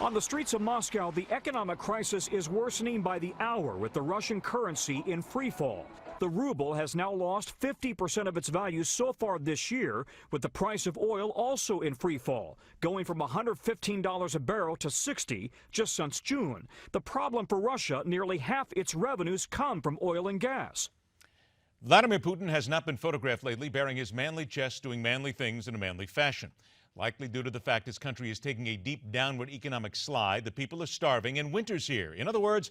On the streets of Moscow, the economic crisis is worsening by the hour with the Russian currency in free fall. The ruble has now lost 50% of its value so far this year, with the price of oil also in free fall, going from $115 a barrel to $60 just since June. The problem for Russia, nearly half its revenues come from oil and gas. Vladimir Putin has not been photographed lately bearing his manly chest doing manly things in a manly fashion. Likely due to the fact his country is taking a deep downward economic slide, the people are starving, and winter's here. In other words,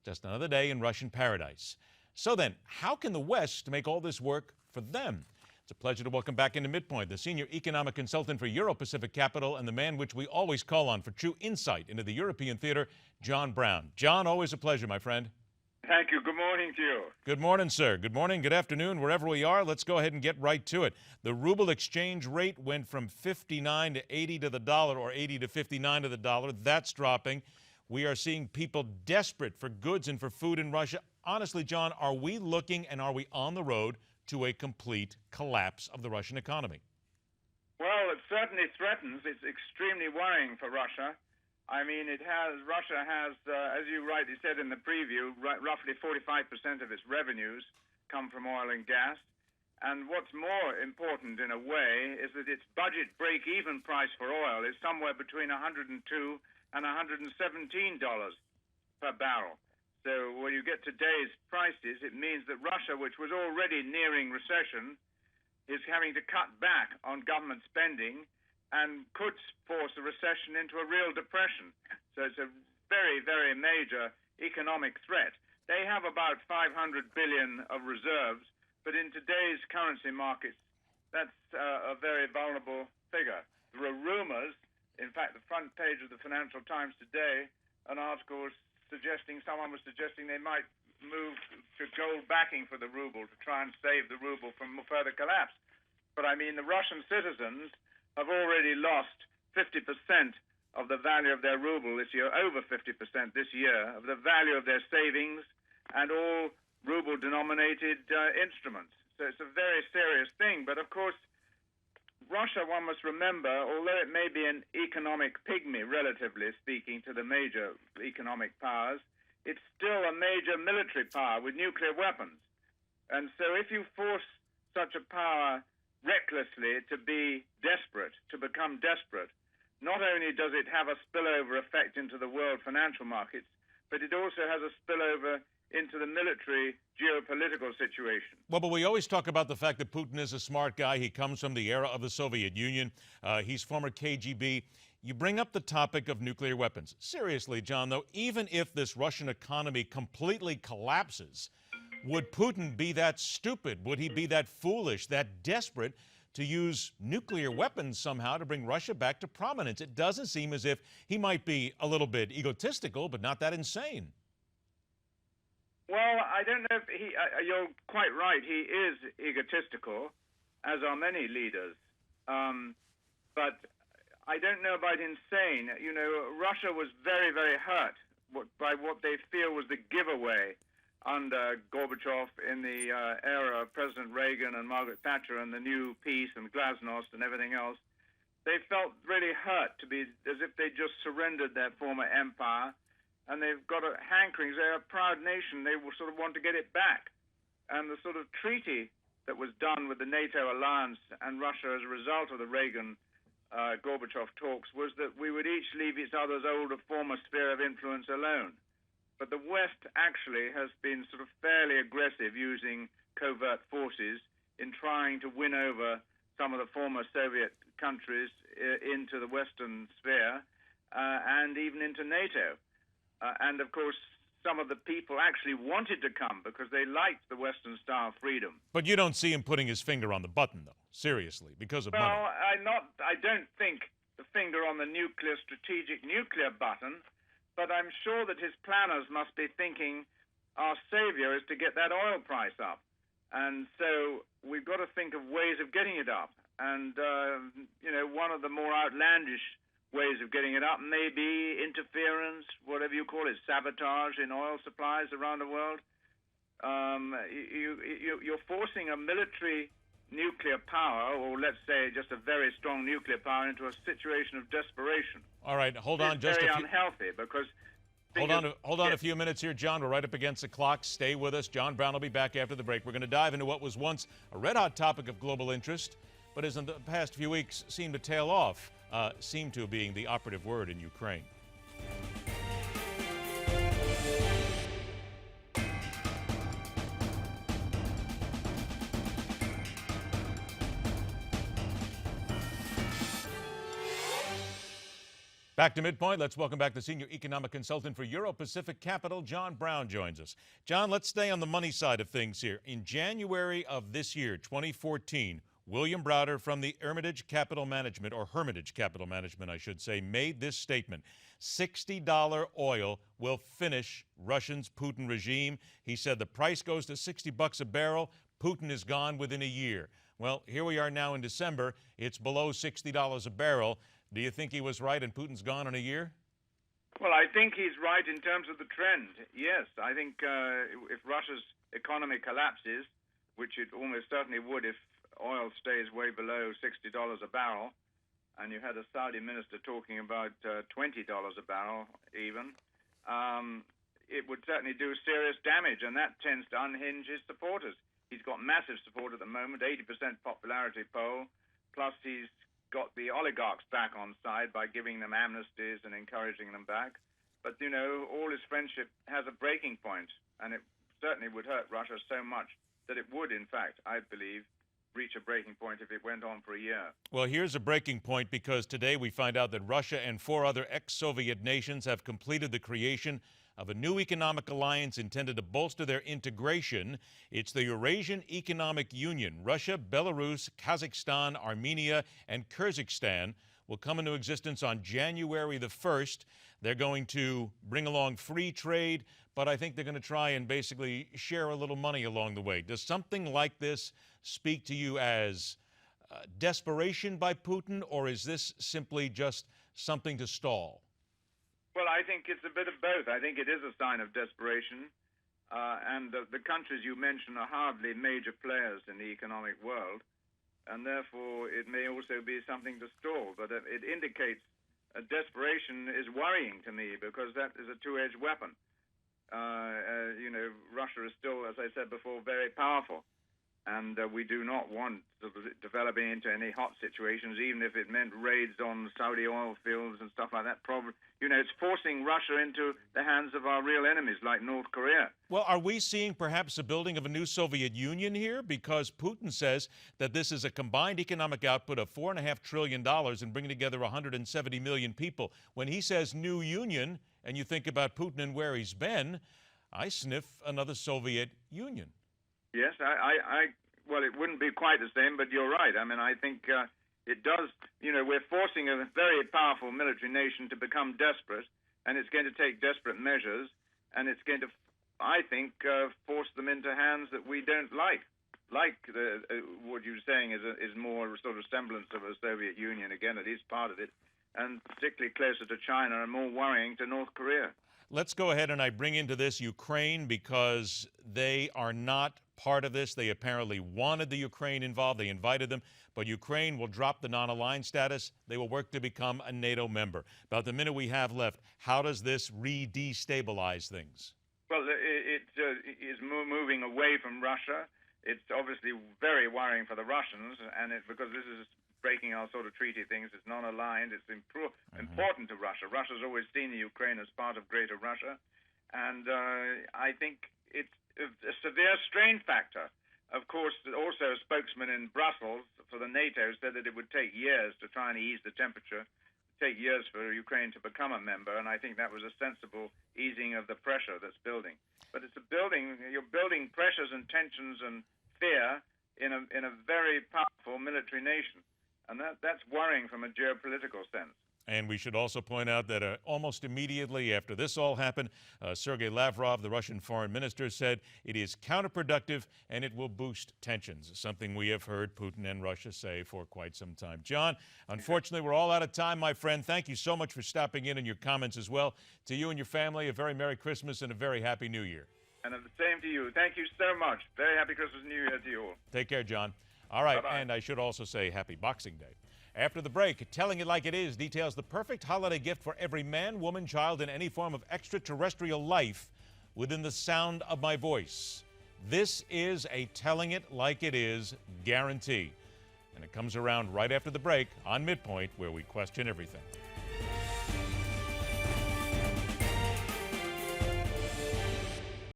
just another day in Russian paradise. So then, how can the West make all this work for them? It's a pleasure to welcome back into MidPoint the senior economic consultant for Euro-Pacific Capital and the man which we always call on for true insight into the European theater, John Browne. John, always a pleasure, my friend. Thank you. Good morning to you. Good morning, sir. Good morning, good afternoon, wherever we are. Let's go ahead and get right to it. The ruble exchange rate went from 59 to 80 to the dollar, or 80 to 59 to the dollar. That's dropping. We are seeing people desperate for goods and for food in Russia. Honestly, John, are we looking and are we on the road to a complete collapse of the Russian economy? Well, it certainly threatens. It's extremely worrying for Russia. I mean, Russia has, as you rightly said in the preview, roughly 45% of its revenues come from oil and gas. And what's more important in a way is that its budget break-even price for oil is somewhere between $102 and $117 per barrel. So when you get today's prices, it means that Russia, which was already nearing recession, is having to cut back on government spending and could force a recession into a real depression. So it's a very, very major economic threat. They have about 500 billion of reserves, but in today's currency markets, that's a very vulnerable figure. There are rumors, in fact, the front page of the Financial Times today, an article someone was suggesting they might move to gold backing for the ruble to try and save the ruble from further collapse. But I mean, the Russian citizens have already lost 50% of the value of their ruble this year, over 50% this year, of the value of their savings and all ruble-denominated instruments. So it's a very serious thing. But of course, Russia, one must remember, although it may be an economic pygmy, relatively speaking, to the major economic powers, it's still a major military power with nuclear weapons. And so if you force such a power recklessly to be desperate, to become desperate, not only does it have a spillover effect into the world financial markets, but it also has a spillover into the military geopolitical situation. Well, but we always talk about the fact that Putin is a smart guy. He comes from the era of the Soviet Union. He's former KGB. You bring up the topic of nuclear weapons. Seriously, John, though, even if this Russian economy completely collapses, would Putin be that stupid? Would he be that foolish, that desperate to use nuclear weapons somehow to bring Russia back to prominence? It doesn't seem as if he might be a little bit egotistical, but not that insane. Well, I don't know if you're quite right. He is egotistical, as are many leaders. But I don't know about insane. You know, Russia was very, very hurt by what they feel was the giveaway under Gorbachev in the era of President Reagan and Margaret Thatcher and the new peace and glasnost and everything else. They felt really hurt to be as if they just surrendered their former empire, and they've got a hankerings. They're a proud nation. They will sort of want to get it back. And the sort of treaty that was done with the NATO alliance and Russia as a result of the Reagan Gorbachev talks was that we would each leave each other's older former sphere of influence alone. But the West actually has been sort of fairly aggressive using covert forces in trying to win over some of the former Soviet countries into the Western sphere and even into NATO. And of course, some of the people actually wanted to come because they liked the Western style freedom. But you don't see him putting his finger on the button, though, seriously, because of money. Well, I don't think the finger on the strategic nuclear button, but I'm sure that his planners must be thinking our savior is to get that oil price up. And so we've got to think of ways of getting it up. And, one of the more outlandish ways of getting it up may be interference, whatever you call it, sabotage in oil supplies around the world. You're forcing a military nuclear power, or let's say just a very strong nuclear power, into a situation of desperation. All right, hold on It's just very a few. unhealthy because. Hold on a few minutes here, John. We're right up against the clock. Stay with us. John Browne will be back after the break. We're going to dive into what was once a red-hot topic of global interest, but as in the past few weeks seemed to tail off, seemed to being the operative word in Ukraine. Back to MidPoint. Let's welcome back the senior economic consultant for Euro-Pacific Capital, John Browne, joins us. John, let's stay on the money side of things here. In January of this year, 2014, William Browne from the Hermitage Capital Management, or Hermitage Capital Management, I should say, made this statement. $60 oil will finish Russia's Putin regime. He said the price goes to $60 a barrel. Putin is gone within a year. Well, here we are now in December. It's below $60 a barrel. Do you think he was right and Putin's gone in a year? Well, I think he's right in terms of the trend. Yes, I think if Russia's economy collapses, which it almost certainly would if oil stays way below $60 a barrel, and you had a Saudi minister talking about $20 a barrel even, it would certainly do serious damage, and that tends to unhinge his supporters. He's got massive support at the moment, 80% popularity poll, plus he's got the oligarchs back on side by giving them amnesties and encouraging them back. But, you know, all his friendship has a breaking point, and it certainly would hurt Russia so much that it would, in fact, I believe, reach a breaking point if it went on for a year. Well, here's a breaking point, because today we find out that Russia and 4 other ex-Soviet nations have completed the creation of a new economic alliance intended to bolster their integration. It's the Eurasian Economic Union. Russia, Belarus, Kazakhstan, Armenia, and Kyrgyzstan will come into existence on January the 1st. They're going to bring along free trade, but I think they're going to try and basically share a little money along the way. Does something like this speak to you as desperation by Putin, or is this simply just something to stall? Well, I think it's a bit of both. I think it is a sign of desperation. And the countries you mentioned are hardly major players in the economic world. And therefore, it may also be something to stall. But it indicates desperation is worrying to me, because that is a two-edged weapon. You know, Russia is still, as I said before, very powerful. And we do not want developing into any hot situations, even if it meant raids on Saudi oil fields and stuff like that. You know, it's forcing Russia into the hands of our real enemies, like North Korea. Well, are we seeing perhaps the building of a new Soviet Union here? Because Putin says that this is a combined economic output of $4.5 trillion and bringing together 170 million people. When he says new union, and you think about Putin and where he's been, I sniff another Soviet Union. Yes, well, it wouldn't be quite the same, but you're right. I mean, I think it does, you know, we're forcing a very powerful military nation to become desperate, and it's going to take desperate measures, and it's going to, I think, force them into hands that we don't like. Like what you're saying is more sort of semblance of a Soviet Union, again, at least part of it, and particularly closer to China and more worrying to North Korea. Let's go ahead and I bring into this Ukraine, because they are not part of this. They apparently wanted the Ukraine involved. They invited them, but Ukraine will drop the non-aligned status. They will work to become a NATO member. About the minute we have left, how does this re-destabilize things? Well, it is moving away from Russia. It's obviously very worrying for the Russians, and because this is breaking our sort of treaty things. It's non-aligned. It's important to Russia. Russia's always seen the Ukraine as part of Greater Russia, and I think it's a severe strain factor. Of course, also a spokesman in Brussels for the NATO said that it would take years to try and ease the temperature, take years for Ukraine to become a member, and I think that was a sensible easing of the pressure that's building. But you're building pressures and tensions and fear in a very powerful military nation. And that's worrying from a geopolitical sense. And we should also point out that almost immediately after this all happened, Sergei Lavrov, the Russian foreign minister, said it is counterproductive and it will boost tensions, something we have heard Putin and Russia say for quite some time. John, unfortunately, we're all out of time, my friend. Thank you so much for stopping in and your comments as well. To you and your family, a very Merry Christmas and a very Happy New Year. And the same to you. Thank you so much. Very Happy Christmas and New Year to you all. Take care, John. All right, Bye-bye. and I should also say happy Boxing Day. After the break, Telling It Like It Is details the perfect holiday gift for every man, woman, child, and any form of extraterrestrial life within the sound of my voice. This is a Telling It Like It Is guarantee. And it comes around right after the break on MidPoint, where we question everything.